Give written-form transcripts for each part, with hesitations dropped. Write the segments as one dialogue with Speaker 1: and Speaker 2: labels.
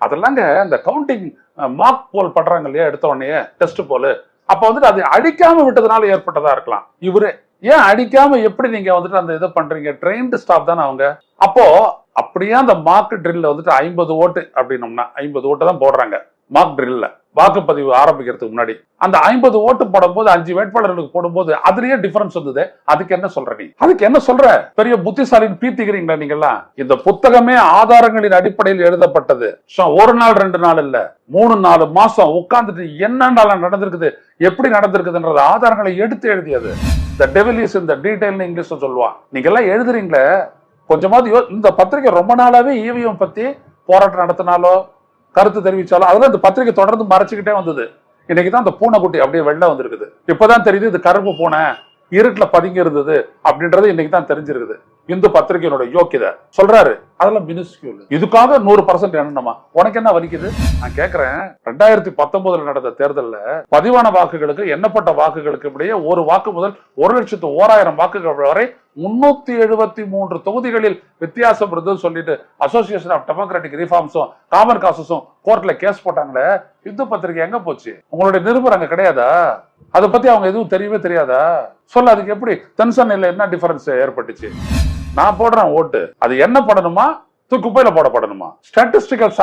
Speaker 1: அதெல்லாங்க இந்த counting mark போல் பண்றாங்க இல்லையா, எடுத்த உடனே டெஸ்ட் போல், அப்ப வந்துட்டு அது அடிக்காம விட்டதுனால ஏற்பட்டதா இருக்கலாம். இவரு ஏன் அடிக்காம எப்படி நீங்க வந்துட்டு அந்த இதை பண்றீங்க? ட்ரெயின்டு ஸ்டாஃப் தானே அவங்க. அப்போ அப்படியே அந்த மார்க் ட்ரில்ல வந்துட்டு 50 ஓட்டு அப்படின்னோம்னா 50 ஓட்டு தான் போடுறாங்க மார்க் ட்ரில்ல, வாக்குப்பதிவு ஆரம்பிக்கிறதுக்கு முன்னாடி. அந்த 50 ஓட்டு போடும்போது 5 வேட்பாளர்களுக்கு போடும்போது அதுலயே டிஃபரன்ஸ் வந்தது. அதுக்கு என்ன சொல்ற நீ? அதுக்கு என்ன சொல்ற? பெரிய புத்திசாலின்னு பீத்திக்கிறீங்களா நீங்கெல்லாம்? இந்த புத்தகமே ஆதாரங்களின் அடிப்படையில் எழுதப்பட்டது. ஒரு நாள் 2 நாள் இல்ல, 3-4 மாசம் உட்கார்ந்துட்டு என்னென்ன நடந்திருக்குது, எப்படி நடந்திருக்குதுன்றது ஆதாரங்களை எடுத்து எழுதியது. The devil is in the detail ன்னு இங்கிலீஷ்ல சொல்லுவான். நீங்க எல்லாம் எழுதுறீங்களே, கொஞ்சமாவது இந்த பத்திரிகை ரொம்ப நாளாவே ஈவிஎம் பத்தி போராட்டம் நடத்தினாலோ கருத்து தெரிவிச்சாலும் அதெல்லாம் இந்த பத்திரிகை தொடர்ந்து மறைச்சுக்கிட்டே வந்தது. இன்னைக்குதான் அந்த பூனைக்குட்டி அப்படியே வெளில வந்திருக்குது. இப்பதான் தெரியுது இது கருப்பு பூனை இருட்டுல பதுங்கி இருந்தது அப்படின்றது இன்னைக்கு தான் தெரிஞ்சிருக்குது. இந்து பத்திரிகையோட யோக்கியதை சொல்றாரு, அதெல்லாம் மினிஸ்கியூல். இதுக்காக 100% எண்ணணுமா? உனக்கு என்ன வலிக்குது? நான் கேட்கிறேன், 2019 நடந்த தேர்தல்ல பதிவான வாக்குகளுக்கு எண்ணப்பட்ட வாக்குகளுக்கு இடையே ஒரு வாக்கு முதல் 1,01,000 வாக்குகள் வரை 373 தொகுதிகளில் வித்தியாசம் இருந்ததுன்னு சொல்லிட்டு அசோசியேஷன் ஆஃப் டெமோக்ராட்டிக் ரிஃபார்ம்ஸும் காமன் காசஸும் கோர்ட்ல கேஸ் போட்டாங்களே, இந்து பத்திரிகை எங்க போச்சு? உங்களுடைய நிருபர் அங்க கிடையாதா? அதை பத்தி அவங்க எதுவும் தெரியவே தெரியாதா? சொல்ல, அதுக்கு எப்படி தென்சென்னையில என்ன டிஃபரன்ஸ் ஏற்பட்டுச்சு? நான் போடுறேன் ஓட்டு, அது என்ன பண்ணணுமா, குப்பையில போடப்படணுமா? ஸ்டாட்டிஸ்டிக்கல்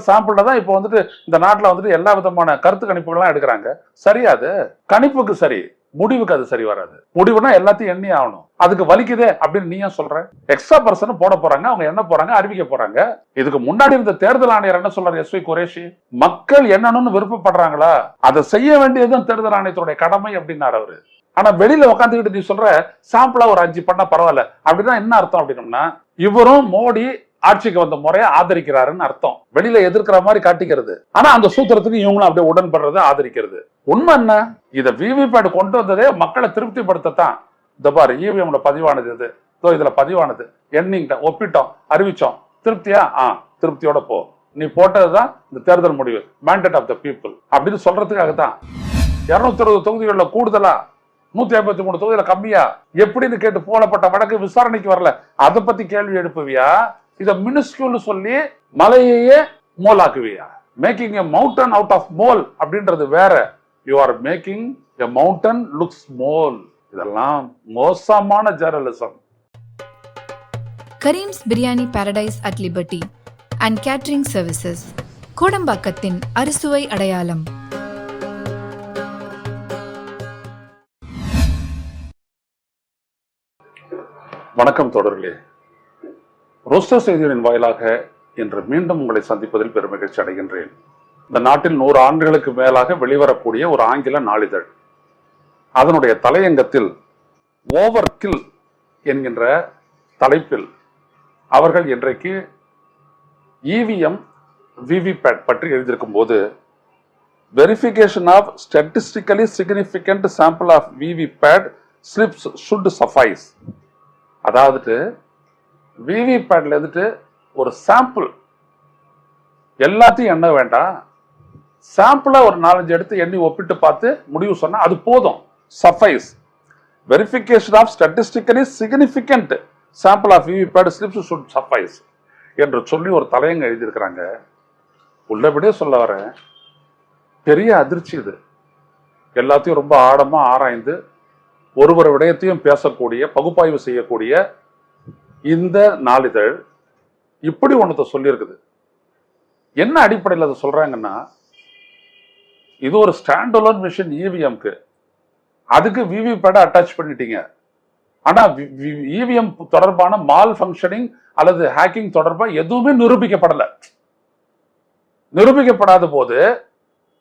Speaker 1: சாம்பிள் தான் இப்போ வந்துட்டு இந்த நாட்டுல வந்துட்டு எல்லா விதமான கருத்து கணிப்புகள்லாம் எடுக்கிறாங்க. சரியா? அது கணிப்புக்கு சரி, முடிவுக்கு அது சரி வராது. முடிவுனா எல்லாத்தையும் எண்ணி ஆகணும். அதுக்கு வலிக்குதே அப்படின்னு நீ ஏன் சொல்ற? எக்ஸ்ட்ரா பர்சன் போட போறாங்க, அவங்க என்ன போறாங்க, அறிவிக்க போறாங்க. இதுக்கு முன்னாடி இருந்த தேர்தல் ஆணையர் என்ன சொல்றாரு? எஸ் வி குரேஷி, மக்கள் என்னன்னு விருப்பப்படுறாங்களா அதை செய்ய வேண்டியதுதான் தேர்தல் ஆணையத்துடைய கடமை அப்படின்னாரு அவரு. ஆனா வெளியில உட்காந்துக்கிட்டு நீ சொல்ற சாம்பிளா ஒரு 5 பண்ணா பரவாயில்ல அப்படின்னா என்ன அர்த்தம் அப்படின்னம்னா, இவரும் மோடி ஆட்சிக்கு வந்த முறையை ஆதரிக்கிறாருன்னு அர்த்தம். வெளியில எதிர்க்கிற மாதிரி காட்டிக்கிறது, ஆனா அந்த சூத்திரத்துக்கு இவங்களும் அப்படியே உடன்படுறது, ஆதரிக்கிறது. உண்மை என்ன? இத விவிபேட் கொண்டு வந்ததே மக்களை திருப்திப்படுத்தத்தான். இந்த பாரு, இவிஎம்ல பதிவானது இது, இதுல பதிவானது, எண்ணிங்கிட்ட ஒப்பிட்டோம், அறிவிச்சோம், திருப்தியா? திருப்தியோட போ, நீ போட்டதுதான் இந்த தேர்தல் முடிவு, மேண்டேட் ஆஃப் த பீப்புள் அப்படின்னு சொல்றதுக்காக தான். 260 தொகுதிகளில் கூடுதலா, 153 தொகுதியில கம்மியா எப்படின்னு கேட்டு போடப்பட்ட வழக்கு விசாரணைக்கு வரல. அதை பத்தி கேள்வி எழுப்புவியா? இத மினிஸ்கியூல் சொல்லி மலையையே மோலாக்குவியா? Making a mountain out of mole அப்படின்றது வேற. You are making a mountain looks mole. இதெல்லாம் மோசமான journalism.
Speaker 2: Karim's biryani paradise at liberty and catering services, கோடம்பாக்கத்தின் அறுசுவை அடையாளம்.
Speaker 1: வணக்கம் தொடர்களே, ரோஸ்டர் செய்திகளின் வாயிலாக இன்று மீண்டும் உங்களை சந்திப்பதில் பெருமகிழ்ச்சி அடைகின்றேன். இந்த நாட்டில் 100 ஆண்டுகளுக்கு மேலாக வெளிவரக்கூடிய ஒரு ஆங்கில நாளிதழ், அதனுடைய தலையங்கத்தில் ஓவர் கில் என்கின்ற தலைப்பில் அவர்கள் இன்றைக்கு இவிஎம் விவிபேட் பற்றி எழுதியிருக்கும் போது, verification of statistically significant sample of VVPAT slips should suffice. அதாவது விவிபேட்ல இருந்துட்டு ஒரு சாம்பிள் எல்லாத்தையும் எண்ண வேண்டாம், சாம்பிளா ஒரு 4-5 எடுத்து எண்ணி ஒப்பிட்டு பார்த்து முடிவு சொன்னா அது போதும். Suffice. Verification of statistically significant sample of VVPAT slips should suffice என்று சொல்லி ஒரு தலையங்க எழுதியிருக்கிறாங்க. உள்ளபடியே சொல்ல வர பெரிய அதிர்ச்சி இது. எல்லாத்தையும் ரொம்ப ஆழமா ஆராய்ந்து ஒருவர் விடயத்தையும் பேசக்கூடிய, பகுப்பாய்வு செய்யக்கூடிய இந்த நாளிதழ் இப்படி ஒன்றத்தை சொல்லியிருக்குது. என்ன அடிப்படையில் அதை சொல்றாங்கன்னா, இது ஒரு ஸ்டாண்ட் அலோன் மிஷின் இவிஎம்க்கு, அதுக்கு விவிபேட் அட்டாச் பண்ணிட்டீங்க. ஆனா இவிஎம் தொடர்பான மால் ஃபங்க்ஷனிங் அல்லது ஹேக்கிங் தொடர்பாக எதுவுமே நிரூபிக்கப்படல. நிரூபிக்கப்படாத போது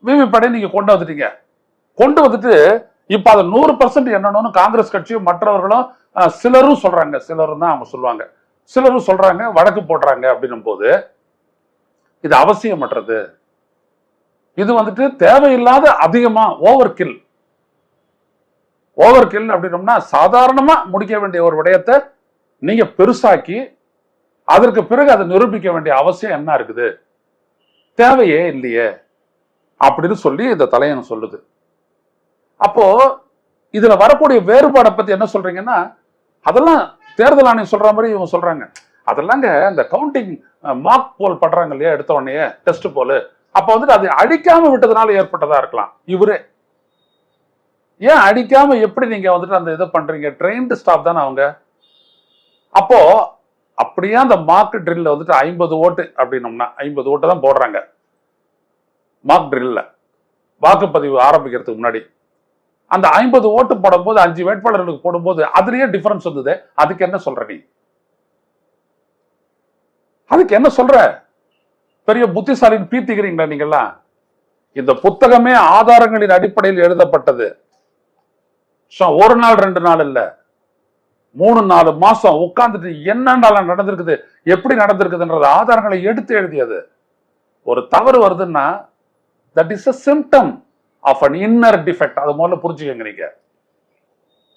Speaker 1: விவிபேட்டை நீங்க கொண்டு வந்துட்டீங்க. கொண்டு வந்துட்டு இப்ப அதை 100% என்னன்னு காங்கிரஸ் கட்சியும் மற்றவர்களும் சிலரும் சொல்றாங்க, சிலரும் தான் அவங்க சொல்லுவாங்க, சிலரும் சொல்றாங்க வழக்கு போடுறாங்க அப்படின்னும் போது இது அவசியமற்றது. இது வந்துட்டு தேவையில்லாத அதிகமா ஓவர் கில் அப்படின்னோம்னா, சாதாரணமா முடிக்க வேண்டிய ஒரு விடயத்தை நீங்க பெருசாக்கி அதற்கு பிறகு அதை நிரூபிக்க வேண்டிய அவசியம் என்ன இருக்குது? தேவையே இல்லையே அப்படின்னு சொல்லி இந்த தலையங்கம் சொல்லுது. அப்போ இதுல வரக்கூடிய வேறுபாடை பத்தி என்ன சொல்றீங்கன்னா, அதெல்லாம் தேர்தல் ஆணையம் சொல்ற மாதிரி இவங்க சொல்றாங்க. அதெல்லாங்க இந்த கவுண்டிங் மார்க் போல் பண்றாங்க இல்லையா எடுத்த உடனே டெஸ்ட் போல், அப்ப வந்துட்டு அது அடிக்காம விட்டதுனால ஏற்பட்டதா இருக்கலாம். இவரே ஏன் அடிக்காம எப்படி நீங்க வந்துட்டு அந்த இதை பண்றீங்க? ட்ரெயின்டு ஸ்டாஃப் தானே அவங்க. அப்போ அப்படியே அந்த மார்க் ட்ரில்ல வந்துட்டு 50 ஓட்டு அப்படின்னோம்னா 50 ஓட்டு தான் போடுறாங்க மார்க் ட்ரில்ல வாக்குப்பதிவு ஆரம்பிக்கிறதுக்கு முன்னாடி. அந்த 50 ஓட்டு போடும்போது 5 வேட்பாளர்களுக்கு போடும்போது அதுலயே டிஃபரன்ஸ் வந்தது. அதுக்கு என்ன சொல்ற நீ? அதுக்கு என்ன சொல்ற? பெரிய புத்திசாலின்னு பீத்திக்கிறீங்களா நீங்கெல்லாம்? இந்த புத்தகமே ஆதாரங்களின் அடிப்படையில் எழுதப்பட்டது. ஒரு நாள் 2 நாள் இல்ல, 3-4 மாசம் உட்கார்ந்துட்டு என்னென்ன நடந்திருக்குது, எப்படி நடந்திருக்குதுன்றது ஆதாரங்களை எடுத்து எழுதியது. ஒரு தவறு வருதுன்னா that is a symptom of an inner defect. அதை முதல்ல புரிஞ்சுக்கங்க நீங்க.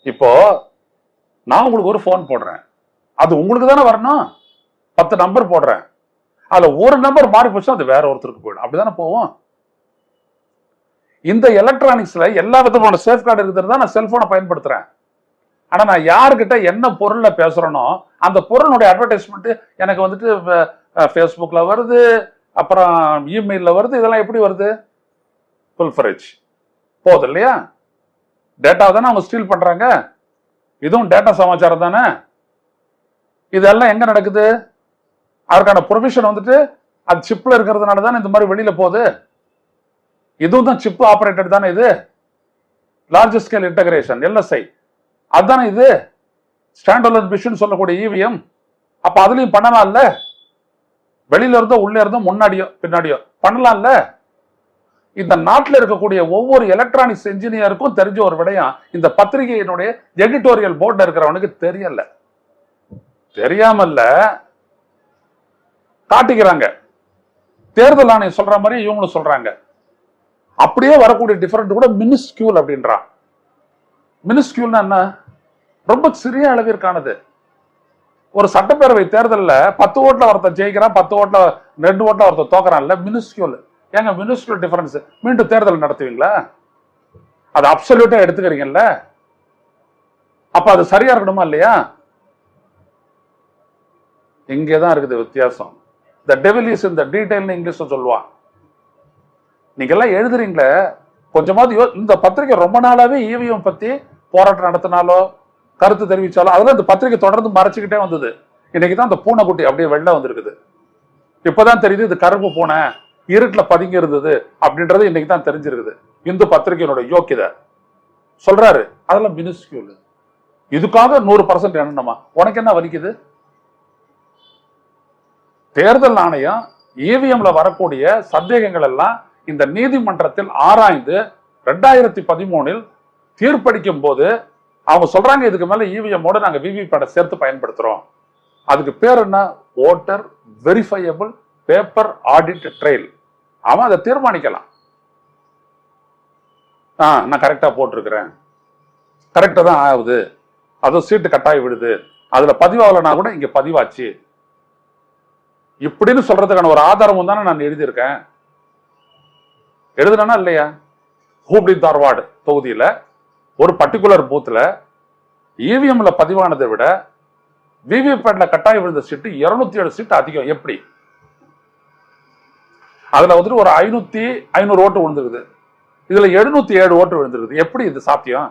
Speaker 1: இப்போ நான் உங்களுக்கு ஒரு போன் போடுறேன், அது உங்களுக்கு தானே வரணும். 10 நம்பர் போடுறேன், அதுல ஒரு நம்பர் மாறி போச்சுன்னா அது வேற ஒருத்தருக்கு போயிடும். அப்படிதானே போவோம். இந்த எலக்ட்ரானிக்ஸ்ல எல்லா விதமான சேஃப்கார்டு இருக்கிறது தான் நான் செல்போனை பயன்படுத்துறேன். ஆனா நான் யாருக்கிட்ட என்ன பொருள்ல பேசுறேனோ அந்த பொருளுடைய அட்வர்டைஸ்மெண்ட் எனக்கு வந்துட்டு ஃபேஸ்புக்ல வருது, அப்புறம் இமெயில்ல வருது. இதெல்லாம் எப்படி வருது? ஃபுல் ஃப்ரெஜ் போகுது இல்லையா? டேட்டாவை தானே அவங்க ஸ்டீல் பண்றாங்க. இதுவும் டேட்டா சமாச்சாரம் தானே. இதெல்லாம் எங்க நடக்குது? அதற்கான ப்ரொவிஷன் வந்துட்டு அது சிப்ல இருக்கிறதுனால தானே இந்த மாதிரி வெளியில போகுது. இதுவும் தான் சிப் ஆபரேட்டட் தானே. இது லார்ஜ் ஸ்கேல் இன்டகிரேஷன் எல்எஸ்ஐ அதுதானே. இது ஸ்டாண்ட் அலோன் மிஷின் சொல்லக்கூடிய இவிஎம். அப்ப அதுலயும் பண்ணலாம்ல. வெளியில இருந்தோ உள்ளே இருந்தோ முன்னாடியோ பின்னாடியோ பண்ணலாம்ல. இந்த நாட்டில் இருக்கக்கூடிய ஒவ்வொரு எலக்ட்ரானிக்ஸ் இன்ஜினியருக்கும் தெரிஞ்ச ஒரு விடயம் இந்த பத்திரிகையினுடைய எடிட்டோரியல் போர்டுல இருக்கிறவனுக்கு தெரியல. தெரியாமல்ல காட்டிக்கிறாங்க. தேர்தல் ஆணையம் சொல்ற மாதிரி இவங்களும் சொல்றாங்க. அப்படியே வரக்கூடிய டிஃபரண்ட் கூட மினிஸ்கியூல் அப்படின்றான். மினிஸ்கியூல்னா என்ன? ரொம்ப சிறிய அளவிற்கானது. ஒரு சட்டப்பேரவை தேர்தலில் 10 ஓட்டுல ஒருத்தர் ஜெயிக்கிறான், 10 ஓட்டுல 2 ஓட்டுல ஒருத்தர் தோக்குறான்ல, மினிஸ்கியூல். ஏங்க மினிஸ்கியூல் டிஃபரன்ஸ் மீண்டும் தேர்தல் நடத்துவீங்களா? அது அப்சல்யூட்டா எடுத்துக்கிறீங்கல்ல. அப்ப அது சரியா இருக்கணுமா இல்லையா? இங்கேதான் இருக்குது வித்தியாசம். The devil is in the detail ன்னு இங்கிலீஷ்ல சொல்லுவான். நீங்க எல்லாம் எழுதுறீங்களே, கொஞ்சமாவது இந்த பத்திரிகை ரொம்ப நாளாவே இவிஎம் பத்தி போராட்டம் நடத்தினாலோ கருத்து தெரிவிச்சாலோ அதெல்லாம் இந்த பத்திரிகை தொடர்ந்து மறைச்சுக்கிட்டே வந்தது. இன்னைக்குதான் அந்த பூனைக்குட்டி அப்படியே வெளில வந்திருக்குது. இப்பதான் தெரியுது இது கருப்பு பூனை இருட்டுல பதுங்கி இருந்தது அப்படின்றது இன்னைக்கு தான் தெரிஞ்சிருக்குது. இந்து பத்திரிகையினுடைய யோக்கியதை சொல்றாரு. அதெல்லாம் மினிஸ்கியூல். இதுக்காக 100% என்னமா உனக்கு என்ன வலிக்குது? தேர்தல் ஆணையம் இவிஎம்ல வரக்கூடிய சந்தேகங்கள் எல்லாம் இந்த நீதிமன்றத்தில் ஆராய்ந்து 2013 தீர்ப்பளிக்கும் போது அவங்க சொல்றாங்க இதுக்கு மேல இவிஎம்மோட நாங்க விவிபேட்டை சேர்த்து பயன்படுத்துறோம். அதுக்கு பேர் என்ன? Voter verifiable paper audit trail. அவன் அதை தீர்மானிக்கலாம். நான் கரெக்டா போட்டிருக்கிறேன், கரெக்டா தான் ஆகுது, அதுவும் சீட்டு கட்டாயி விடுது, அதுல பதிவாகலனா கூட இங்க பதிவாச்சு இப்படின்னு சொல்றதுக்கான ஒரு ஆதாரமும் தானே நான் எழுதியிருக்கேன். எழுதுனா இல்லையா? ஹூப்ளி தார்வாடு தொகுதியில ஒரு பர்டிகுலர் பூத்துல இவிஎம்ல பதிவானதை விட விவிபேட்ல கட்டாயம் விழுந்த சீட்டு 207 சீட்டு அதிகம். எப்படி? அதுல வந்துட்டு ஒரு 500 ஓட்டு விழுந்துருக்குது, இதுல 707 ஓட்டு விழுந்துருக்குது. எப்படி இது சாத்தியம்?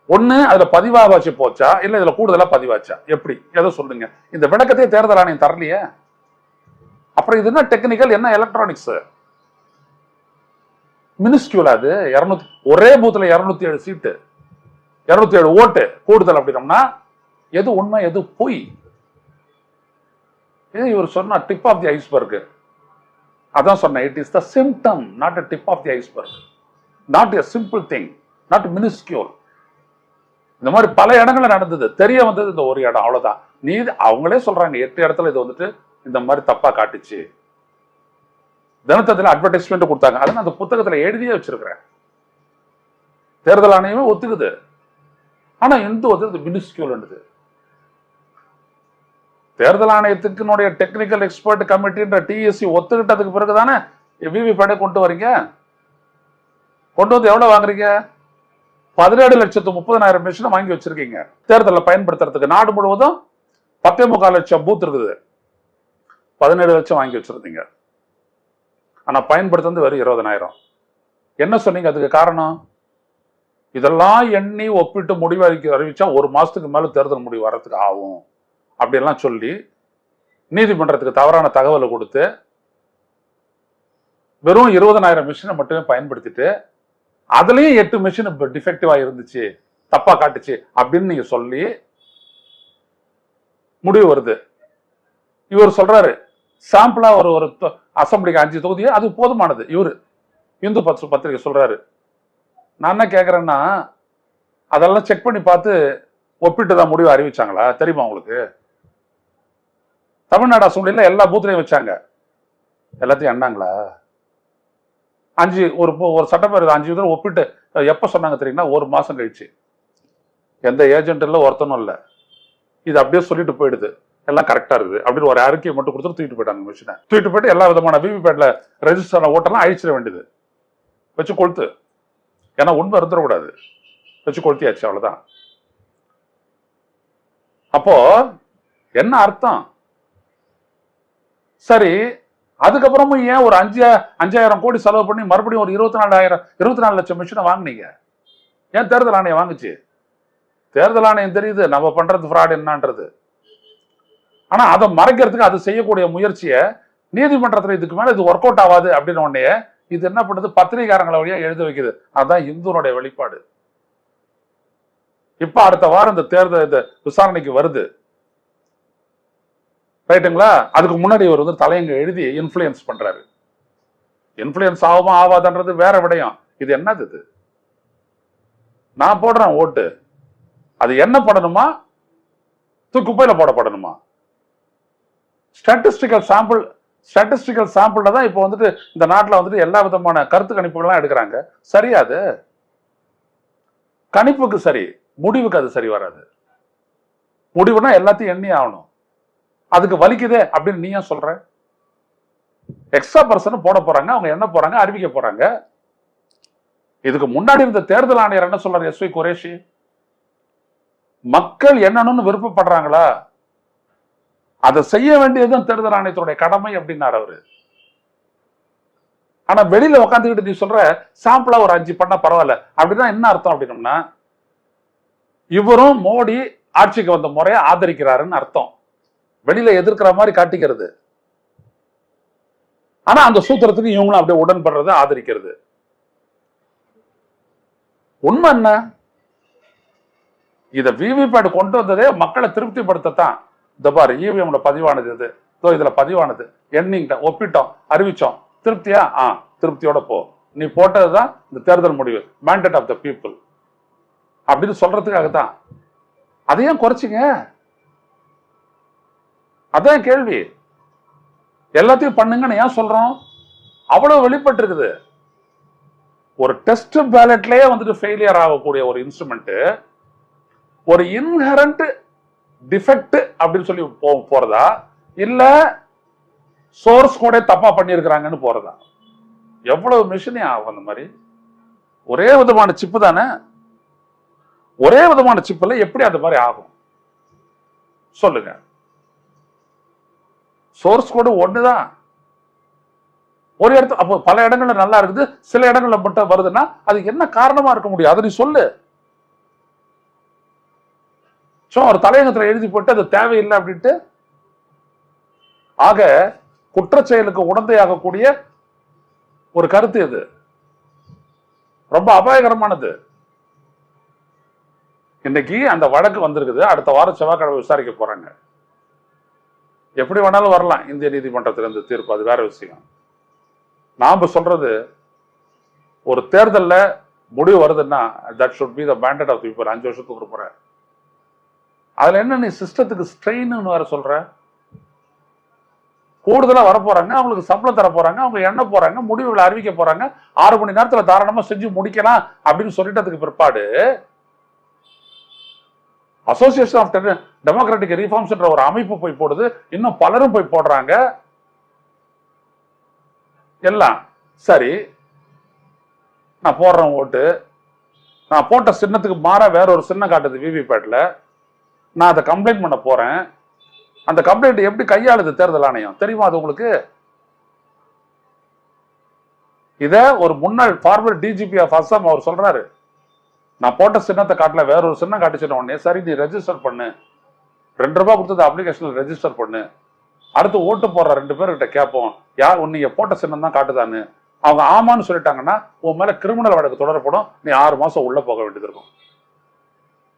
Speaker 1: ஒண்ணு அதுல பதிவாச்சு போச்சா, இல்ல இதுல கூடுதலா பதிவாச்சா? எப்படி? எதை சொல்லுங்க. இந்த விளக்கத்தையே தேர்தல் ஆணையம் தரலையே. அப்புறம் இது என்ன டெக்னிக்கல், என்ன எலக்ட்ரானிக்ஸ்? மினிஸ்கியூல். அது 200 ஒரே பூத்துல 207 சீட்டு 207 ஓட்டு கூடுதல் அப்படின்னோம்னா எது உண்மை எது பொய்? இது இவர் சொன்ன டிப் ஆஃப் தி ஐஸ்பர்க். அதான் சொன்னேன், it is the symptom, not a tip of the iceberg, not a simple thing, not miniscule. இந்த மாதிரி பல இடங்கள்ல நடந்தது. தெரிய வந்தது இந்த ஒரு இடம், அவ்வளவுதான். அவங்களே சொல்றாங்க 8 இடத்துல இது வந்துட்டு இந்த மாதிரி தப்பா காட்டுச்சு. தினத்தத்துல அட்வர்டைஸ்மெண்ட் கொடுத்தாங்க. அதை நான் அந்த புத்தகத்துல எழுதியே வச்சிருக்கிறேன். தேர்தல் ஆணையமே ஒத்துக்குது. ஆனா இந்து வந்து மினிஸ்கியூல். தேர்தல் ஆணையத்துக்கு டெக்னிக்கல் எக்ஸ்பர்ட் கமிட்டின்ற டிஎஸ்சி ஒத்துக்கிட்டதுக்கு பிறகுதானே விவிபேட்டை கொண்டு வரீங்க. கொண்டு வந்து எவ்வளவு வாங்குறீங்க? 17,30,30,000 மிஷினை வாங்கி வச்சிருக்கீங்க தேர்தலில் பயன்படுத்துறதுக்கு. நாடு முழுவதும் 10.25 லட்சம் பூத் இருக்குது, 17 லட்சம் வாங்கி வச்சிருந்தீங்க. ஆனா பயன்படுத்துறது வெறும் 20,000. என்ன சொன்னீங்க அதுக்கு காரணம்? இதெல்லாம் எண்ணி ஒப்பிட்டு முடிவு அறிவிச்சா 1 மாசத்துக்கு மேல தேர்தல் முடிவு வர்றதுக்கு ஆகும் அப்படியெல்லாம் சொல்லி நீதிமன்றத்துக்கு தவறான தகவலை கொடுத்து வெறும் 20,000 மிஷினை மட்டுமே பயன்படுத்திட்டு அதுலயும் 8 மிஷின் டிஃபெக்டிவா இருந்துச்சு, தப்பா காட்டுச்சு அப்படின்னு நீங்க சொல்லி முடிவு வருது. இவர் சொல்றாரு சாம்பிளா ஒரு அசம்பிளிக்கு 5 தொகுதி அது போதுமானது. இவரு இந்து பத்திரிகை சொல்றாரு. நான் என்ன கேட்கறேன்னா, அதெல்லாம் செக் பண்ணி பார்த்து ஒப்பிட்டு தான் முடிவு அறிவிச்சாங்களா? தெரியுமா உங்களுக்கு? தமிழ்நாடு அசம்பிளில எல்லா பூத்துலையும் வச்சாங்க, எல்லாத்தையும் எண்ணாங்களா? 5 ஒரு சட்டப்பேரவை 5 தடவை ஒப்பிட்டு எப்ப சொன்னாங்க தெரியுங்களா? 1 மாசம் கழிச்சு. எந்த ஏஜென்ட் இல்லை, ஒருத்தனும் இல்லை. இது அப்படியே சொல்லிட்டு போயிடுது, எல்லாம் கரெக்டா இருக்குது அப்படின்னு ஒரு அறிக்கையை மட்டும் கொடுத்துட்டு தூக்கிட்டு போயிட்டாங்க மிஷினை. தூக்கிட்டு போயிட்டு எல்லா விதமான விவிபேட்ல ரெஜிஸ்டர் ஓட்டெல்லாம் அழிச்சிட வேண்டியது, வச்சு கொளுத்து. ஏன்னா உண்மை இருந்துடக்கூடாது, வச்சு கொளுத்தியாச்சு, அவ்வளவுதான். அப்போ என்ன அர்த்தம்? சரி, அதுக்கப்புறமும் ஏன் ஒரு 5,000 கோடி செலவு பண்ணி மறுபடியும் ஒரு 24 லட்சம் மிஷினை வாங்கினீங்க? ஏன் தேர்தல் ஆணையம் வாங்குச்சு? தேர்தல் ஆணையம் தெரியுது நம்ம பண்றது ஃப்ராட் என்னன்றது. ஆனா அதை மறைக்கிறதுக்கு அது செய்யக்கூடிய முயற்சியை நீதிமன்றத்தில் இதுக்கு மேல இது ஒர்க் அவுட் ஆகாது அப்படின்னு உடனே இது என்ன பண்ணுது? பத்திரிகாரங்களை வழியா எழுத வைக்குது. அதுதான் இந்துனுடைய வெளிப்பாடு. இப்ப அடுத்த வாரம் இந்த தேர்தல் விசாரணைக்கு வருது, ரைட்டுங்களா? அதுக்கு முன்னாடி இவர் தலையங்க எழுதி இன்ஃபுளுயன்ஸ் பண்றாரு. இன்ஃபுளுயன்ஸ் ஆகுமா ஆகாதுன்றது வேற விடயம். இது என்னது? இது நான் போடுறேன் ஓட்டு, அது என்ன பண்ணணுமா? குப்பையில போடப்படணுமா? ஸ்டாட்டிஸ்டிக்கல் சாம்பிள் தான் இப்போ இந்த நாட்டில் எல்லா விதமான கருத்து கணிப்புகள்லாம் எடுக்கிறாங்க. சரியாது கணிப்புக்கு சரி, முடிவுக்கு அது சரி வராது. முடிவுனா எல்லாத்தையும் எண்ணி ஆகணும். அதுக்கு வலிக்குதே அப்படின்னு நீ ஏன் சொல்ற? எக்ஸ்ட்ரா பர்சன் போட போறாங்க, அவங்க என்ன போறாங்க, அறிவிக்க போறாங்க. இதுக்கு முன்னாடி இருந்த தேர்தல் ஆணையர் என்ன சொல்றாரு? எஸ்.வி. குரேஷி, மக்கள் என்னன்னு விருப்பப்படுறாங்களா அதை செய்ய வேண்டியதுதான் தேர்தல் ஆணையத்தினுடைய கடமை அப்படின்னாரு அவரு. ஆனா வெளியில உட்காந்துக்கிட்டு நீ சொல்ற சாம்பிளா ஒரு 5 பண்ணா பரவாயில்ல அப்படின்னா என்ன அர்த்தம்? அப்படின்னோம்னா இவரும் மோடி ஆட்சிக்கு வந்த முறையை ஆதரிக்கிறாருன்னு அர்த்தம். வெளியில எதிர்க்கிற மாதிரி காட்டிக்கிறது, ஆனா அந்த சூத்திரத்துக்கு இவங்களும் அப்படியே உடன்படுறதை ஆதரிக்கிறது. உண்மை என்ன? இத விவிபேட் கொண்டு வந்ததே மக்களை திருப்திப்படுத்தத்தான். இந்த பாரு இவிஎம்ல பதிவானது இது, இதுல பதிவானது, எண்ணிங்கிட்ட ஒப்பிட்டோம், அறிவிச்சோம், திருப்தியா? திருப்தியோட போ, நீ போட்டதுதான் இந்த தேர்தல் முடிவு, மேண்டேட் ஆஃப் த பீப்புள் அப்படின்னு சொல்றதுக்காகத்தான். அதையும் குறைச்சிங்க, அதான் கேள்வி. எல்லாத்தையும் பண்ணுங்கன்னு ஏன் சொல்றோம்? அவ்வளவு வெளிப்பட்டு இருக்குது. ஒரு டெஸ்ட் பேலட்லயே ஃபெயிலியர் ஆகக்கூடிய ஒரு இன்ஸ்ட்ருமெண்ட் ஒரு இன்ஹரண்ட் டிஃபெக்ட் அப்படின்னு சொல்லி போறதா, இல்ல சோர்ஸ் கூட தப்பா பண்ணியிருக்கிறாங்கன்னு போறதா? எவ்வளவு மிஷினே ஆகும் அந்த மாதிரி. ஒரே விதமான சிப்பு தானே, ஒரே விதமான சிப்புல எப்படி அந்த மாதிரி ஆகும் சொல்லுங்க? சோர்ஸ் கோடு ஒண்ணுதான். ஒரு இடத்துல அப்போ பல இடங்கள்ல நல்லா இருக்குது, சில இடங்கள்ல மட்டும் வருதுன்னா அதுக்கு என்ன காரணமா இருக்க முடியும்? அதை நீ சொல்லு. ஒரு தலையங்கத்துல எழுதி போட்டு அது தேவையில்லை அப்படின்ட்டு. ஆக குற்றச்செயலுக்கு உடந்தையாகக்கூடிய ஒரு கருத்து இது ரொம்ப அபாயகரமானது. இன்னைக்கு அந்த வழக்கு வந்திருக்குது, அடுத்த வாரம் செவ்வாய்க்கிழமை விசாரிக்க போறாங்க. எப்படி வேணாலும் வரலாம் இந்திய நீதிமன்றத்திலிருந்து தீர்ப்பு, அது வேற விஷயம். நாம சொல்றது ஒரு தேர்தல்ல முடிவு வருதுன்னா that should be the mandate of the people. 5 வருஷத்துக்கு ஒரு முறை. அதுல என்ன நீ சிஸ்டத்துக்கு ஸ்ட்ரெயின் வேற சொல்ற? கூடுதலா வரப்போறாங்க, அவங்களுக்கு சம்பளம் தர போறாங்க, அவங்க எண்ண போறாங்க, முடிவுகளை அறிவிக்க போறாங்க, 6 மணி நேரத்துல தாராளமா செஞ்சு முடிக்கலாம் அப்படின்னு சொல்லிட்டதுக்கு பிற்பாடு அசோசியேஷன் ஆஃப் டெமோக்ராட்டிக் ரிஃபார்ம்ஸ் என்ற ஒரு அமைப்பு போய் போடுது, இன்னும் பலரும் போய் போடுறாங்க. எல்லாம் சரி, நான் போடுறேன் ஓட்டு, நான் போட்ட சின்னத்துக்கு மாற வேற ஒரு சின்னம் காட்டுது விவிபேட்ல, நான் அதை கம்ப்ளைண்ட் பண்ண போறேன், அந்த கம்ப்ளைண்ட் எப்படி கையாளுது தேர்தல் ஆணையம் தெரியுமா அது உங்களுக்கு? இத ஒரு முன்னாள் ஃபார்மர் டிஜிபி ஆஃப் அஸ்ஸாம் அவர் சொல்றாரு, நான் போட்ட சின்னத்தை காட்டல, வேற ஒரு சின்னம் காட்டுச்சுன உடனே சரி நீ ரெஜிஸ்டர் பண்ணு, ₹2 கொடுத்தது அப்ளிகேஷன்ல ரெஜிஸ்டர் பண்ணு, அடுத்து ஓட்டு போடுற 2 பேர்கிட்ட கேட்போம் யார் நீங்க போட்ட சின்னம் தான் காட்டுதான்னு. அவங்க ஆமான்னு சொல்லிட்டாங்கன்னா உன் மேல கிரிமினல் வழக்கு தொடரப்படும், நீ 6 மாசம் உள்ள போக வேண்டியது இருக்கும்.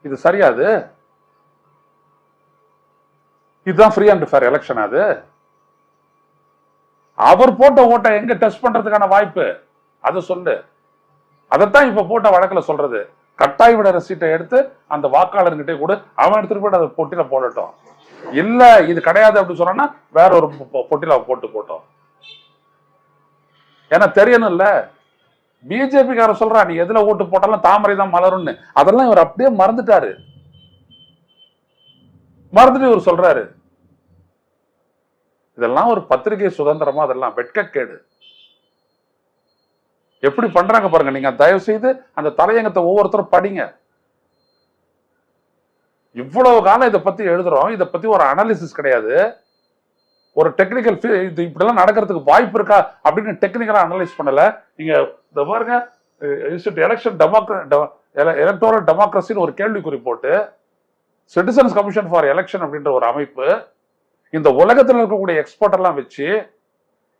Speaker 1: இது சரியாது? இதுதான் ஃப்ரீ அண்ட் ஃபேர் எலெக்ஷன்? அது அவர் போட்ட ஓட்டை எங்க டெஸ்ட் பண்றதுக்கான வாய்ப்பு அது சொல்லு. அதைத்தான் இப்ப போட்ட வழக்குல சொல்றது. கட்டாய விட ரசீட்டை எடுத்து அந்த வாக்காளர்கிட்ட கூட அவன் எடுத்துட்டு போயிட்டு அதை பொட்டியில போடட்டும். இல்ல இது கிடையாது அப்படின்னு சொன்னா வேற ஒரு பொட்டியில போட்டோம். ஏன்னா தெரியணும் இல்ல, பிஜேபி கார சொல்றா நீ எதுல ஓட்டு போட்டாலும் தாமரை தான் மலரும்னு. அதெல்லாம் இவர் அப்படியே மறந்துட்டாரு. மறந்துட்டு இவர் சொல்றாரு. இதெல்லாம் ஒரு பத்திரிகை சுதந்திரமா? அதெல்லாம் வெட்கக்கேடு. எப்படி பண்றாங்க பாருங்க. நீங்க தயவு செய்து அந்த தலையங்கத்தை ஒவ்வொருத்தரும் படிங்க. இவ்வளவு காலம் இதை பத்தி எழுதுறோம், இதை பத்தி ஒரு அனாலிசிஸ் கிடையாது, ஒரு டெக்னிக்கல் இது இப்படிலாம் நடக்கிறதுக்கு வாய்ப்பு இருக்கா அப்படின்னு டெக்னிக்கலா அனலைஸ் பண்ணல. நீங்க இந்த பாருங்க, எலெக்ஷன் எலக்டோரல் டெமோக்ரஸின்னு ஒரு கேள்விக்குறி போட்டு சிட்டிசன்ஸ் கமிஷன் ஃபார் எலெக்ஷன் அப்படின்ற ஒரு அமைப்பு இந்த உலகத்தில் இருக்கக்கூடிய எக்ஸ்பர்ட் எல்லாம் வச்சு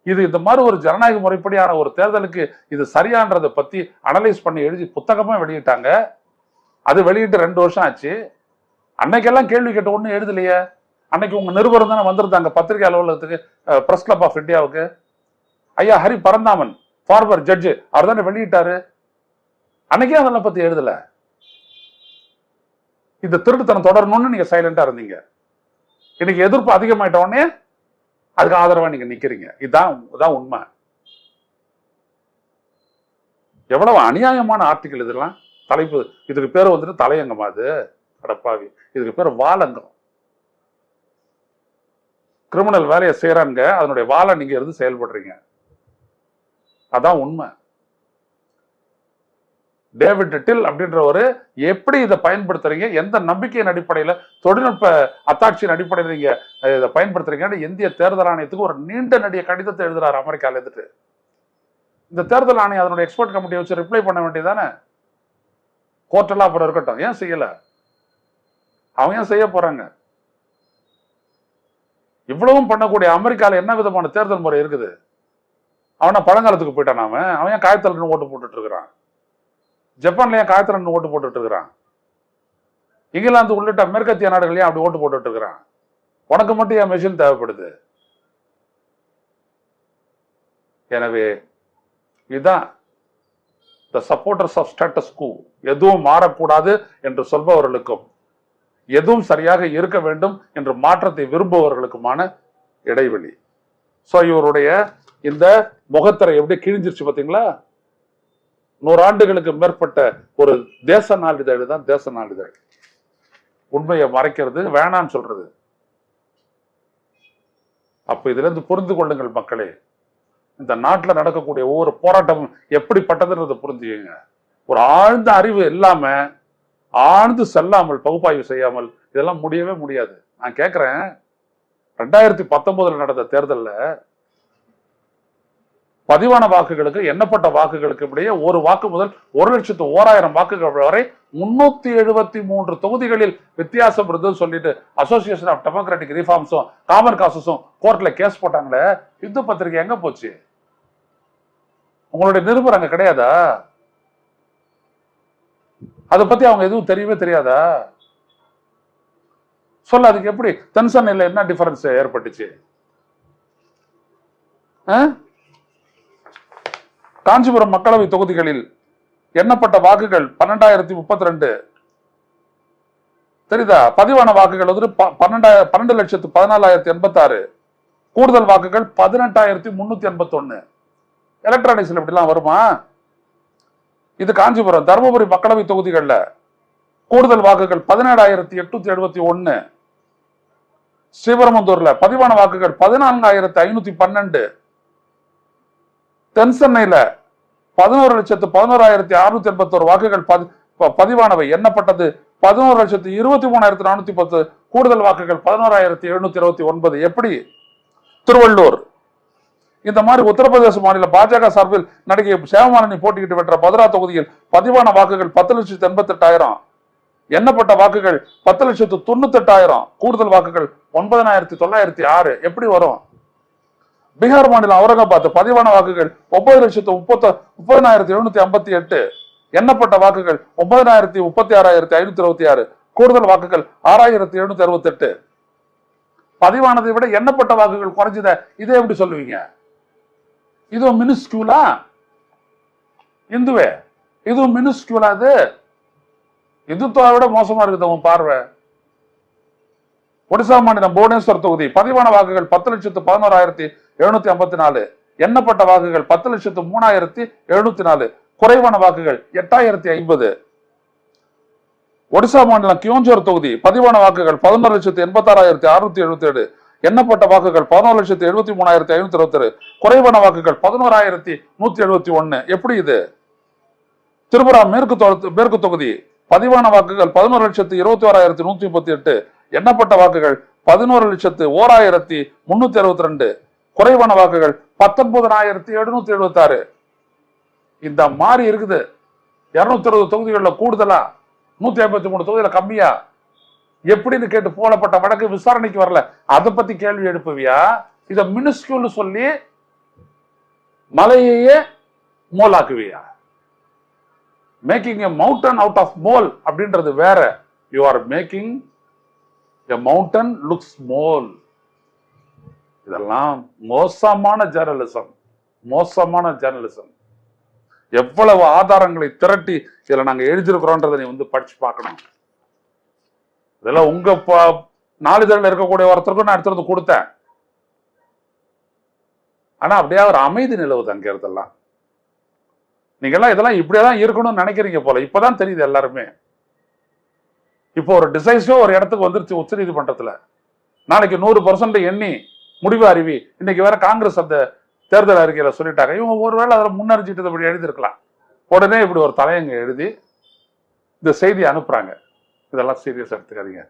Speaker 1: இது இந்த மாதிரி ஒரு ஜனநாயக முறைப்படியான ஒரு தேர்தலுக்கு இது சரியான்றதை பத்தி அனலைஸ் பண்ணி எழுதி புத்தகமா வெளியிட்டாங்க. அது வெளியிட்டு 2 வருஷம் ஆச்சு. அன்னைக்கெல்லாம் கேள்வி கேட்ட ஒண்ணு எழுதலையே. அன்னைக்கு உங்க நிருபர் தானே வந்திருந்தாங்க பத்திரிகை அலுவலகத்துக்கு, பிரஸ் கிளப் ஆஃப் இந்தியாவுக்கு. ஐயா ஹரி பரந்தாமன் ஃபார்மர் ஜட்ஜு அவர் தானே வெளியிட்டாரு. அன்னைக்கே அதெல்லாம் பத்தி எழுதல. இந்த திருட்டுத்தனம் தொடரணும்னு நீங்க சைலண்டா இருந்தீங்க. இன்னைக்கு எதிர்ப்பு அதிகமாயிட்ட உடனே அதுக்கு ஆதரவா நீங்க நிக்கிறீங்க. இதுதான் உண்மை. எவ்வளவு அநியாயமான ஆர்டிகல் இதெல்லாம். தலைப்பு இதுக்கு பேர் வந்துட்டு தலையங்கமா? அது அடப்பாவி, இதுக்கு பேர் வாலங்கம். கிரிமினல் வேலையை செய்யறாங்க, அதனுடைய வாழை நீங்க இருந்து செயல்படுறீங்க. அதான் உண்மை. டேவிட் டில் அப்படின்றவரு எப்படி இதை பயன்படுத்துறீங்க, எந்த நம்பிக்கையின் அடிப்படையில், தொழில்நுட்ப அத்தாட்சியின் அடிப்படையில் நீங்க இதை பயன்படுத்துறீங்கன்னு இந்திய தேர்தல் ஆணையத்துக்கு ஒரு நீண்ட நெடிய கடிதத்தை எழுதுறாரு அமெரிக்கால இருந்துட்டு. இந்த தேர்தல் ஆணையம் அதனுடைய எக்ஸ்பர்ட் கமிட்டியை வச்சு ரிப்ளை பண்ண வேண்டியதானே? கோர்ட்டெல்லாம் அப்புறம் இருக்கட்டும், ஏன் செய்யல? அவங்க ஏன் செய்ய போறாங்க? இவ்வளவும் பண்ணக்கூடிய அமெரிக்கால என்ன விதமான தேர்தல் முறை இருக்குது? அவனை பழங்காலத்துக்கு போயிட்டான். அவன் ஏன் காயத்தல் ஓட்டு போட்டுட்டு இருக்கிறான்? ஜப்பான்ல ஏன் காயத்துல ஓட்டு போட்டுட்டு இருக்கிறான்? இங்கிலாந்து உள்ளிட்ட மேற்கத்திய நாடுகளையும் அப்படி ஓட்டு போட்டுட்டு இருக்கிறான். உனக்கு மட்டும் என் மெஷின் தேவைப்படுது. எனவே இதுதான் தி சப்போர்ட்டர்ஸ் ஆஃப் ஸ்டேட்டஸ் கோ. எதுவும் மாறக்கூடாது என்று சொல்பவர்களுக்கும் எதுவும் சரியாக இருக்க வேண்டும் என்று மாற்றத்தை விரும்புபவர்களுக்குமான இடைவெளி. சோ இவருடைய இந்த முகத்திரை எப்படி கிழிஞ்சிருச்சு பாத்தீங்களா? 100 ஆண்டுகளுக்கு மேற்பட்ட ஒரு தேச நாளிதழ் தான் தேச நாளிதழ். உண்மையை மறைக்கிறது, வேணான்னு சொல்றது. அப்ப இதுல இருந்து புரிந்து கொள்ளுங்கள் மக்களே, இந்த நாட்டில் நடக்கக்கூடிய ஒவ்வொரு போராட்டமும் எப்படிப்பட்டதுன்றதை புரிஞ்சுக்கங்க. ஒரு ஆழ்ந்த அறிவு இல்லாம, ஆழ்ந்து செல்லாமல், பகுப்பாய்வு செய்யாமல் இதெல்லாம் முடியவே முடியாது. நான் கேட்கிறேன், 2019 நடந்த தேர்தல்ல பதிவான வாக்குகளுக்கு, எண்ணப்பட்ட வாக்குகளுக்கு இடையே ஒரு வாக்கு முதல் 1,01,000 வாக்குகள் வரை 373 தொகுதிகளில் வித்தியாசம் இருந்தது சொல்லிட்டு அசோசியேஷன் ஆஃப் டெமோக்ராட்டிக் ரிஃபார்ம்ஸும் காமன் காசஸும் கோர்ட்ல கேஸ் போட்டாங்களே. இந்து பத்திரிகை எங்க போச்சு? உங்களுடைய நிருபர் அங்க கிடையாதா? அதை பத்தி அவங்க எதுவும் தெரியவே தெரியாதா? சொல்ல, அதுக்கு எப்படி தென்சென்னையில் என்ன டிஃபரன்ஸ் ஏற்பட்டுச்சு? காஞ்சிபுரம் மக்களவை தொகுதிகளில் எண்ணப்பட்ட வாக்குகள் 12,032. தெரியுதா? பதிவான வாக்குகள் வந்து 12,14,086. கூடுதல் வாக்குகள் 18,381. எலக்ட்ரானிக்ஸ்ல இப்படிலாம் வருமா? இது காஞ்சிபுரம். தருமபுரி மக்களவை தொகுதிகளில் கூடுதல் வாக்குகள் 17,871. ஸ்ரீபெரும்புதூர்ல பதிவான வாக்குகள் 14,512. தென்சென்னையில 11,11,681 வாக்குகள் பதிவானவை. எண்ணப்பட்டது 11,23,410 கூடுதல் வாக்குகள் 11,729. எப்படி? திருவள்ளூர். இந்த மாதிரி உத்தரப்பிரதேச மாநில பாஜக சார்பில் நடிகை சேவமாலினி போட்டியிட்டு வென்ற மதுரா தொகுதியில் பதிவான வாக்குகள் 10,88,000. எண்ணப்பட்ட வாக்குகள் 10,98,000. கூடுதல் வாக்குகள் 9,906. எப்படி வரும்? பீகார் மாநிலம் அவுரங்காபாத் பதிவான வாக்குகள் 9,30,758. எண்ணப்பட்ட வாக்குகள் 9,36,526. கூடுதல் வாக்குகள் 6,768. பதிவானதை விட எண்ணப்பட்ட வாக்குகள் குறைஞ்சத இதை எப்படி சொல்லுவீங்க? இதுவும் மினிஸ்கியூலா? இந்துவே, இதுவும் மினிஸ்கியூலா? அது இந்துத்துவ விட மோசமா இருக்குது உன் பார்வை. ஒடிசா மாநிலம் புவனேஸ்வர் தொகுதி பதிவான வாக்குகள் 10,11,754. எண்ணப்பட்ட வாக்குகள் 10,03,704. குறைவான வாக்குகள் 8,050. ஒடிசா மாநிலம் கியோஞ்சோர் தொகுதி பதிவான வாக்குகள் 11,86,677. எண்ணப்பட்ட வாக்குகள் 11,73,526. குறைவான வாக்குகள் 11,171. எப்படி இது? திரிபுரா மேற்கு தொகுதி பதிவான வாக்குகள் 11,26,138. எண்ணப்பட்ட வாக்குகள் 11,01,362. குறைவான வாக்குகள் 19,776. இந்த மாதிரி இருக்குது. 260 தொகுதிகளில் கூடுதலா, 153 தொகுதியில கம்மியா, எப்படின்னு கேட்டு போடப்பட்ட வழக்கு விசாரணைக்கு வரல. அதை பத்தி கேள்வி எழுப்புவியா? இத மினிஸ்கியூல்னு சொல்லி மலையையே மோலாக்குவியா? Making a mountain out of mole அப்படின்றது வேற. You are making a mountain looks mole. இதெல்லாம் மோசமான ஜேர்னலிசம், மோசமான ஜேர்னலிசம். எவ்வளவு ஆதாரங்களை திரட்டி இதுல நாங்க எழுதியிருக்கிறோன்றதை நீ வந்து படிச்சு பார்க்கணும். இதெல்லாம் உங்க நாளிதழில் இருக்கக்கூடிய ஒருத்தருக்கும் நான் எடுத்து வந்து கொடுத்தேன். ஆனா அப்படியே ஒரு அமைதி நிலவுது அங்க இருந்தெல்லாம். நீங்க எல்லாம் இதெல்லாம் இப்படியேதான் இருக்கணும்னு நினைக்கிறீங்க போல. இப்பதான் தெரியுது எல்லாருமே. இப்போ ஒரு டிசைஸோ ஒரு இடத்துக்கு வந்துருச்சு உச்ச நீதிமன்றத்துல. நாளைக்கு 100% எண்ணி முடிவு அறிவி. இன்னைக்கு வேற காங்கிரஸ் அந்த தேர்தல் அறிக்கையில சொல்லிட்டாங்க. இவங்க ஒருவேளை அதில் முன்னறிஞ்சிட்டு இப்படி எழுதியிருக்கலாம். உடனே இப்படி ஒரு தலையங்க எழுதி இந்த செய்தி அனுப்புறாங்க. இதெல்லாம் சீரியஸ் எடுத்துக்காதீங்க.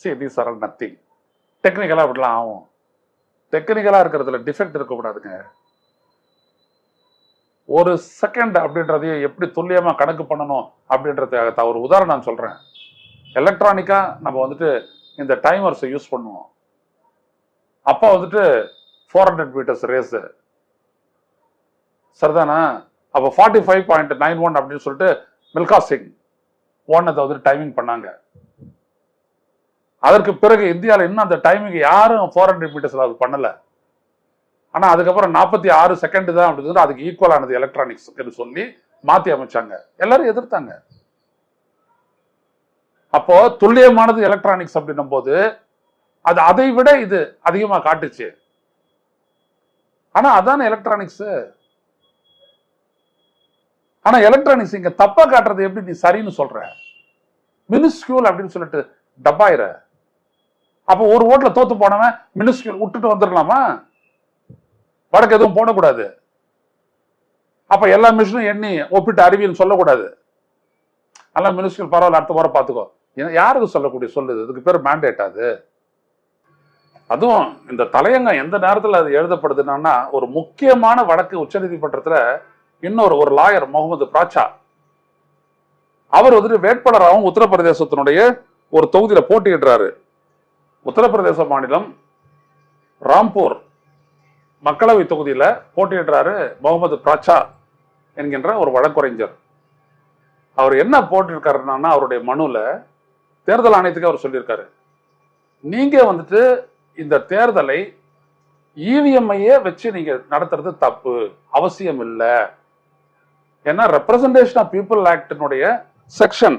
Speaker 1: சரி, தீஸ் ஆர் ஆல் நத்திங். டெக்னிக்கலா இப்படிலாம் ஆகும். டெக்னிக்கலா இருக்கிறதுல டிஃபெக்ட் இருக்கக்கூடாதுங்க. ஒரு செகண்ட் அப்படின்றதையும் எப்படி துல்லியமா கணக்கு பண்ணணும் அப்படின்றத ஒரு உதாரணம் நான் சொல்றேன். எலக்ட்ரானிக்கா நம்ம வந்துட்டு இந்த டைமர்ஸை யூஸ் பண்ணுவோம். அப்போ வந்துட்டு 400 மீட்டர்ஸ் ரேஸ் சரிதானா? அப்போ 45.91 அப்படின்னு சொல்லிட்டு மில்கா சிங் ஓனதை வந்துட்டு டைமிங் பண்ணாங்க. அதற்கு பிறகு இந்தியாவில் இன்னும் அந்த டைமிங் யாரும் 400 மீட்டர்ஸ்ல அது பண்ணல. ஆனா அதுக்கப்புறம் 46 செகண்ட் தான் அப்படின்னு அதுக்கு ஈக்குவல் ஆனது எலக்ட்ரானிக்ஸ் சொல்லி மாத்தி அமைச்சாங்க. எல்லாரும் எதிர்த்தாங்க. அப்போ துல்லியமானது எலக்ட்ரானிக்ஸ் அப்படின்னும் போது அது அதை விட இது அதிகமா காட்டுச்சு. ஆனா அதான எலக்ட்ரானிக்ஸ். ஆனா எலக்ட்ரானிக்ஸ் இங்க தப்பா காட்டுறது எப்படி நீ சரின்னு சொல்ற? மினிஸ்கியூல் அப்படின்னு சொல்லிட்டு டப்பாயிர. அப்ப ஒரு ஓட்டுல தோத்து போனவன் மினிஸ்கியூல் விட்டுட்டு வந்துடலாமா? வடக்கு எதுவும் போடக்கூடாது. அப்ப எல்லா மிஷினும் எண்ணி ஒப்பிட்டு அறிவியல் சொல்லக்கூடாது. எல்லாம் மினிஸ்கியூல் பரவாயில்ல, அடுத்த முறை பார்த்துக்கோ. யாருக்கு சொல்லக்கூடிய சொல்லுது? இதுக்கு பேர் மேண்டேட். அது அதுவும் இந்த தலையங்கம் எந்த நேரத்தில் அது எழுதப்படுதுன்னா, ஒரு முக்கியமான வழக்கு உச்சநீதிமன்றத்துல இன்னொரு ஒரு லாயர் முகமது பிராச்சா அவர் வந்துட்டு வேட்பாளராகவும் உத்தரப்பிரதேசத்தினுடைய ஒரு தொகுதியில போட்டியிடுறாரு. உத்தரப்பிரதேச மாநிலம் ராம்பூர் மக்களவை தொகுதியில போட்டியிடுறாரு முகமது பிராச்சா என்கின்ற ஒரு வழக்கறிஞர். அவர் என்ன போட்டிருக்காருன்னா, அவருடைய மனுல தேர்தல் ஆணையத்துக்கு அவர் சொல்லியிருக்காரு, நீங்க வந்துட்டு இந்த தேர்தலை இவிஎம்ஐயே வச்சு நீங்க நடத்துறது தப்பு, அவசியம் இல்லை. ஏன்னா ரெப்ரசன்டேஷன் ஆஃப் பீப்புள் ஆக்டினுடைய செக்ஷன்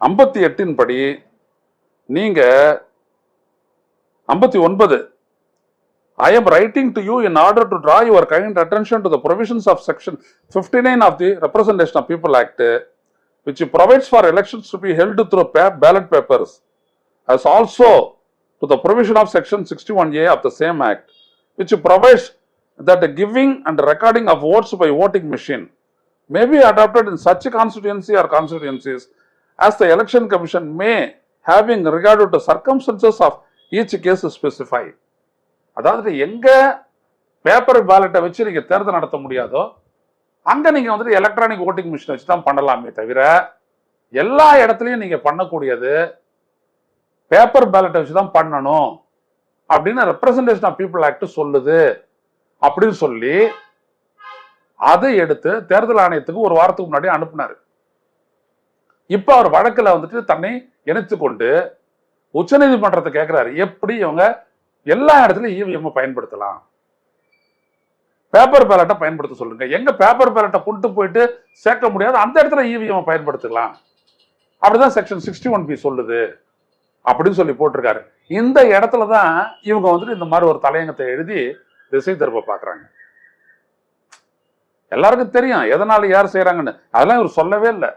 Speaker 1: 58 படி நீங்க 59 I am writing to you in order to draw your kind attention to the provisions of section 59 of the Representation of People Act, which provides for elections to be held through ballot papers, as also to the provision of section 61A of the same act, which provides that the giving and recording of votes by voting machine may be adopted in such constituency or constituencies as the election commission may, having regard to circumstances of each case specify. அதாவது எங்க paper பேலட்டை வச்சு நீங்க தேர்தல் நடத்த முடியாதோ அங்க நீங்க வந்துட்டு எலக்ட்ரானிக் ஓட்டிங் மிஷின் வச்சு தான் பண்ணலாமே தவிர எல்லா இடத்துலையும் நீங்க பண்ணக்கூடியது பேப்பர் பேலட்டை வச்சு தான் பண்ணணும் அப்படின்னு ரெப்ரசன்டேஷன் ஆஃப் பீப்புள் ஆக்ட் சொல்லுது அப்படின்னு சொல்லி அதை எடுத்து தேர்தல் ஆணையத்துக்கு ஒரு வாரத்துக்கு முன்னாடி அனுப்புனாரு. இப்ப அவர் வழக்குல வந்துட்டு தன்னை இணைத்து கொண்டு உச்ச நீதிமன்றத்தை கேட்கிறாரு, எப்படி இவங்க எல்லா இடத்துலயும் இவிஎம் பயன்படுத்தலாம், பேப்பர் பேலட்டை பயன்படுத்த சொல்லுங்க, எங்க பேப்பர் பேலட்டை கொண்டு போயிட்டு சேர்க்க முடியாது அந்த இடத்துல இவிஎம் பயன்படுத்தலாம், அப்படிதான் செக்ஷன் 61B சொல்லுது அப்படின்னு சொல்லி போட்டிருக்காரு. இந்த இடத்துலதான் இவங்க வந்துட்டு இந்த மாதிரி ஒரு தலையங்கத்தை எழுதி திசை திருப்ப பாக்குறாங்க. எல்லாருக்கும் தெரியும் எதனால யார் செய்யறாங்கன்னு, அதெல்லாம் இவர் சொல்லவே இல்லை.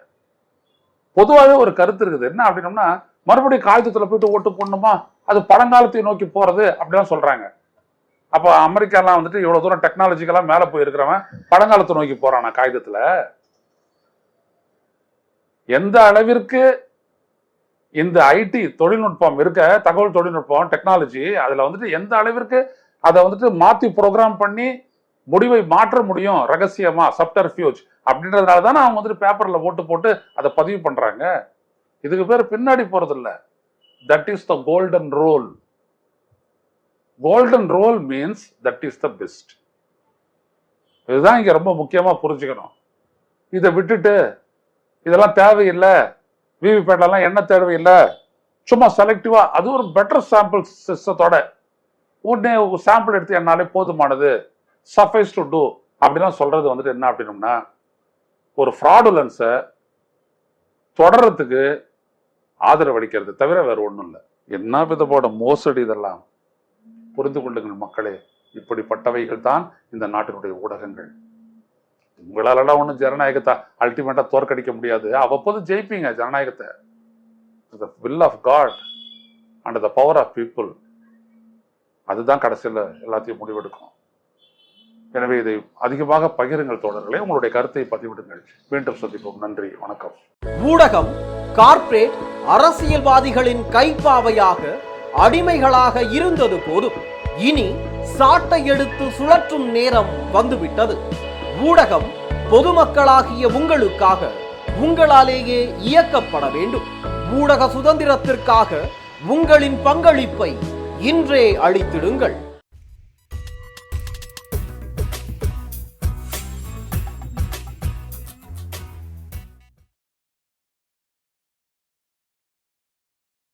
Speaker 1: பொதுவாகவே ஒரு கருத்து இருக்குது, என்ன அப்படின்னோம்னா மறுபடியும் காகிதத்துல போயிட்டு ஓட்டு போடணுமா, அது பழங்காலத்தை நோக்கி போறது அப்படிலாம் சொல்றாங்க. அப்ப அமெரிக்காலாம் வந்துட்டு இவ்வளவு தூரம் டெக்னாலஜிக்கெல்லாம் மேல போயிருக்கிறவன் பழங்காலத்தை நோக்கி போறானா காகிதத்துல? எந்த அளவிற்கு இந்த ஐடி தொழில்நுட்பம் இருக்க, தகவல் தொழில்நுட்பம் டெக்னாலஜி, அதுல வந்துட்டு எந்த அளவிற்கு அதை வந்துட்டு மாத்தி ப்ரோக்ராம் பண்ணி முடிவை மாற்ற முடியும் ரகசியமா, சப்டர்ஃபியூஜ் அப்படின்றதுனால தானே அவங்க வந்துட்டு பேப்பர்ல ஓட்டு போட்டு அதை பதிவு பண்றாங்க. இதுக்கு பேர் பின்னாடி போறது இல்ல. That is the golden rule. Golden rule means that is the best. இதுதான் இங்க ரொம்ப முக்கியமா புரிஞ்சுக்கணும். இதை விட்டுட்டு இதெல்லாம் தேவையில்லை, விவிபேட்லாம் என்ன தேவையில்லை, சும்மா செலக்டிவா அது ஒரு பெட்டர் சாம்பிள் சிஸ்டத்தோட உடனே சாம்பிள் எடுத்து என்னாலே போதுமானது, சஃபைஸ் டு டூ அப்படிலாம் சொல்றது வந்துட்டு என்ன அப்படின்னோம்னா ஒரு ஃப்ராடுலன்ஸை தொடர்றதுக்கு ஆதரவளிக்கிறது தவிர வேற ஒன்றும் இல்லை. என்ன விதமான மோசடி இதெல்லாம் புரிந்து கொள்ளுங்கள் மக்களே. இப்படிப்பட்டவைகள் தான் இந்த நாட்டினுடைய ஊடகங்கள். உங்களாலலாம் ஒன்றும் ஜனநாயகத்தை அல்டிமேட்டா தோற்கடிக்க முடியாது. அவ்வப்போது ஜெயிப்பீங்க ஜனநாயகத்தை. the will of God and the power of people, அதுதான் கடைசியில் எல்லாத்தையும் முடிவெடுக்கும். எனவே இதை அதிகமாக பகிருங்கள் தோழர்களே, உங்களுடைய கருத்தை பதிவிடுங்கள். மீண்டும் சந்திப்போம். நன்றி, வணக்கம்.
Speaker 3: ஊடகம் கார்ப்பரேட் அரசியல்வாதிகளின் கைப்பாவையாக அடிமைகளாக இருந்தது போதும், இனி சாட்டை எடுத்து சுழற்றும் நேரம் வந்துவிட்டது. ஊடகம் பொதுமக்களாகிய உங்களுக்காக, உங்களாலேயே இயக்கப்பட வேண்டும். ஊடக சுதந்திரத்திற்காக உங்களின் பங்களிப்பை இன்றே அளித்திடுங்கள்.